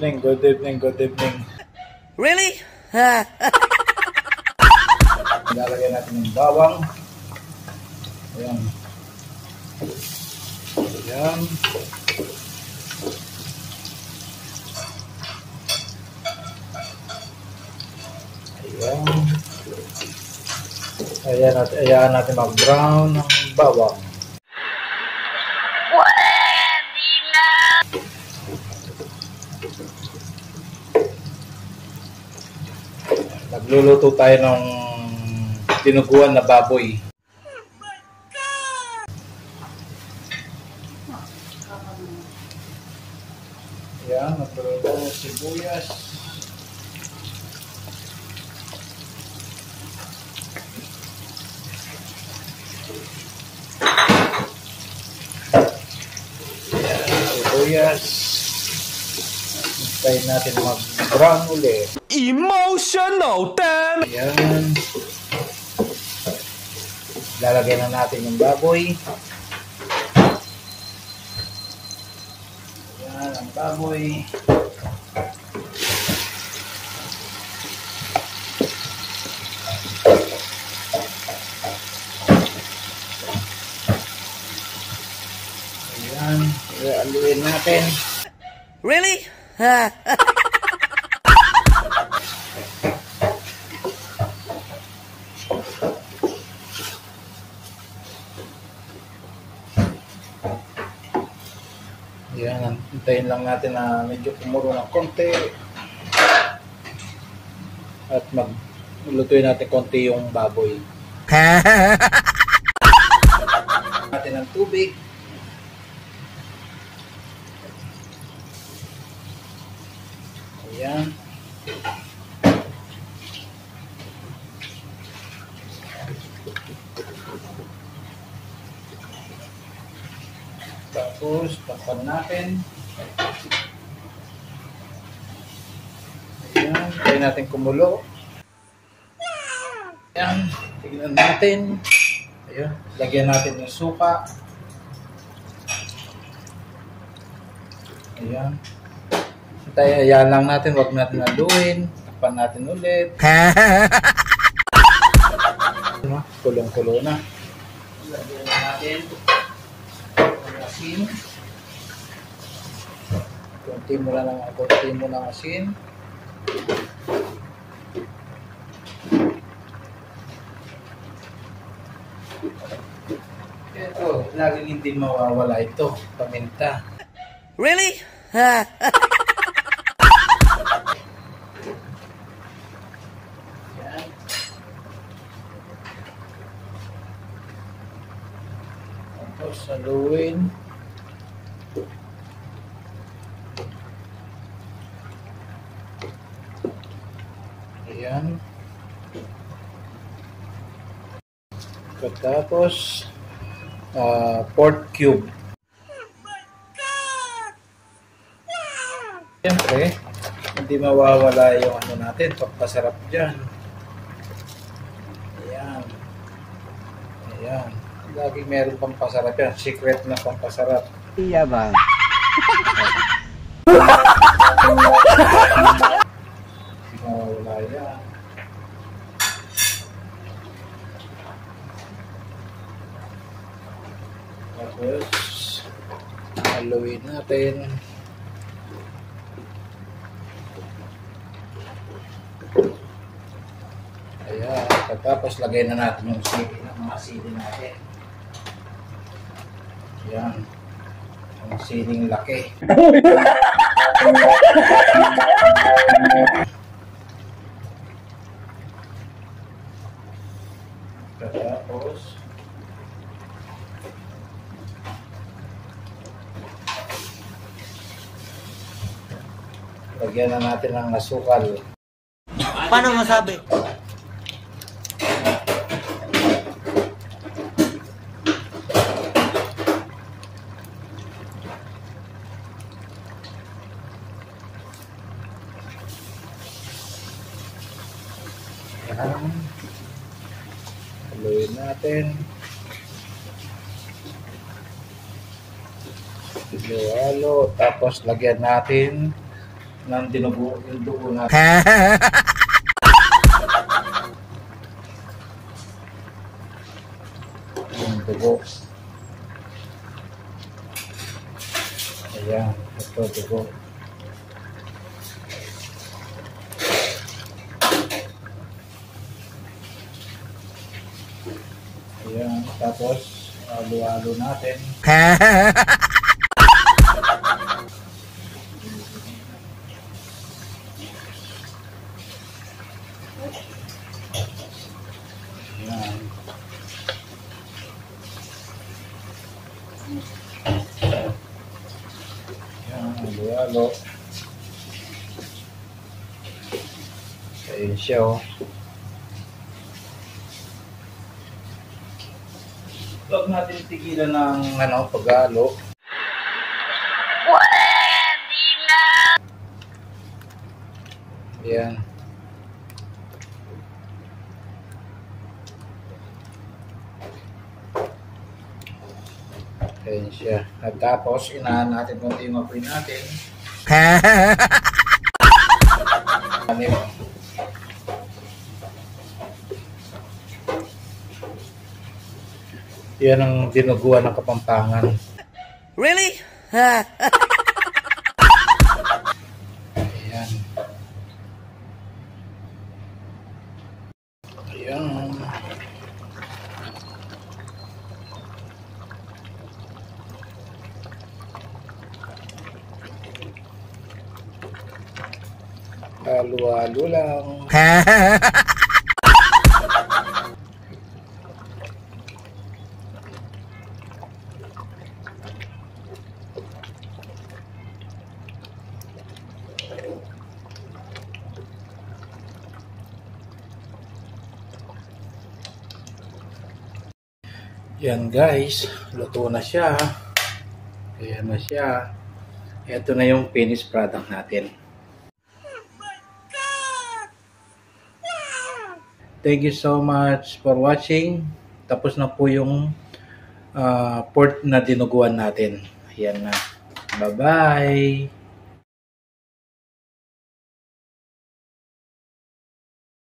evening, good evening, good evening. Really? Lalagyan natin yung bawang. Ayan. Ayan. Ayan. Ayan natin mag-brown ng bawang. Nagluluto tayo ng dinuguan na baboy. Ayan, nagluluto ng sibuyas. Sibuyas. Hintayin natin mag-brown ulit. Emotional, damn! Ayan. Lalagyan na natin yung baboy. Ayan, ang baboy. Ayan, aluin natin. Really? Ayan, hintayin lang natin na medyo kumulo ng konti. At maglutuin natin konti yung baboy. Natin ng tubig. Ayan. Tapos, takpan natin. Ayan, tayo natin kumulo. Ayan, tignan natin. Ayan, lagyan natin yung suka. Ayan. Ayan lang natin, wag natin haluin. Takpan natin ulit. Kulong-kulo na. Lagyan natin asin. Kunti mo lang asin. Ito, laging hindi mawawala ito, paminta. Really? Yan. Tapos haluin. Ayan. Pagkatapos, pork cube. Siyempre, hindi mawawala yung ano natin, pagpasarap dyan. Ayan. Ayan. Laging meron pang pasarap yan. Secret na pampasarap. Iya ba? Mawawala yan. Tapos, haluin natin. Ayan. Tapos, lagay na natin yung sili ng mga sili natin. Ayan. Ang siling laki. Tapos, lagyan na natin ng asukal. Paano masabi? Ayan. Haluin natin. Halo-halo. Tapos lagyan natin ng dinugo, yung dugo natin. Yung dugo. Ayan, ito dugo. Ayan, tapos halo-halo natin. Ayan. Ayan, halo-halo. Ayan siya, oh. Huwag natin tigilan ng paghalo. Ayan. Ayan siya. At tapos, inahan natin konti yung apoy natin. Anim. Yan ang dinuguan ng Kapampangan. Really? Ayan. Ayan. Halo-halo lang. Yan guys, luto na siya. Ayan na siya. Ito na yung finished product natin. Thank you so much for watching. Tapos na po yung pork na dinuguan natin. Ayan na. Bye-bye!